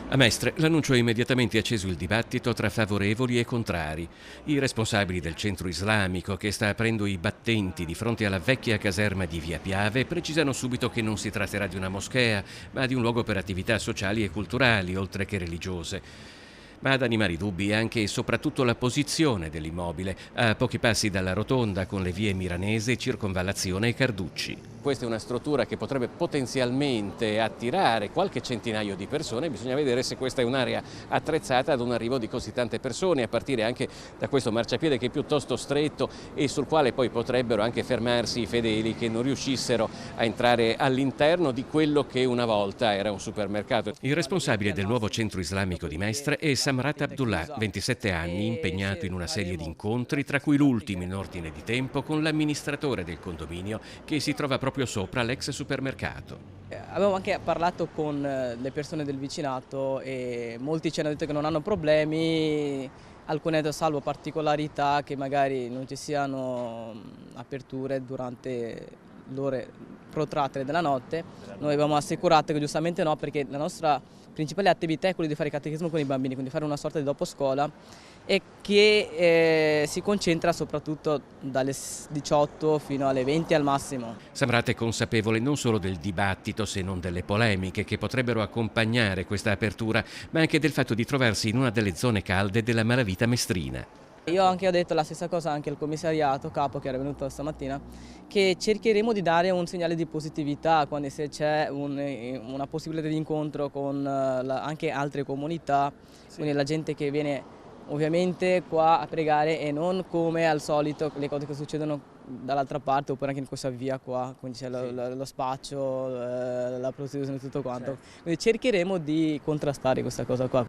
A Mestre l'annuncio ha immediatamente acceso il dibattito tra favorevoli e contrari. I responsabili del centro islamico, che sta aprendo i battenti di fronte alla vecchia caserma di Via Piave, precisano subito che non si tratterà di una moschea, ma di un luogo per attività sociali e culturali, oltre che religiose. Ma ad animare i dubbi è anche e soprattutto la posizione dell'immobile, a pochi passi dalla rotonda con le vie Miranese, Circonvallazione e Carducci. Questa è una struttura che potrebbe potenzialmente attirare qualche centinaio di persone, bisogna vedere se questa è un'area attrezzata ad un arrivo di così tante persone, a partire anche da questo marciapiede che è piuttosto stretto e sul quale poi potrebbero anche fermarsi i fedeli che non riuscissero a entrare all'interno di quello che una volta era un supermercato. Il responsabile del nuovo centro islamico di Mestre è Samrat Abdullah, 27 anni, impegnato in una serie di incontri, tra cui l'ultimo in ordine di tempo con l'amministratore del condominio che si trova proprio sopra l'ex supermercato. Avevo anche parlato con le persone del vicinato e molti ci hanno detto che non hanno problemi, alcune salvo particolarità che magari non ci siano aperture durante le ore protratte della notte. Noi avevamo assicurato che giustamente no, perché la nostra principale attività è quella di fare catechismo con i bambini, quindi fare una sorta di doposcuola e che si concentra soprattutto dalle 18 fino alle 20 al massimo. Samrat è consapevole non solo del dibattito, se non delle polemiche che potrebbero accompagnare questa apertura, ma anche del fatto di trovarsi in una delle zone calde della malavita mestrina. Io anche ho detto la stessa cosa anche al commissariato capo che era venuto stamattina, che cercheremo di dare un segnale di positività quando se c'è una possibilità di incontro con anche altre comunità, quindi la gente che viene ovviamente qua a pregare e non come al solito le cose che succedono dall'altra parte oppure anche in questa via qua, quindi c'è lo spaccio, la prostituzione e tutto quanto. Quindi cercheremo di contrastare questa cosa qua.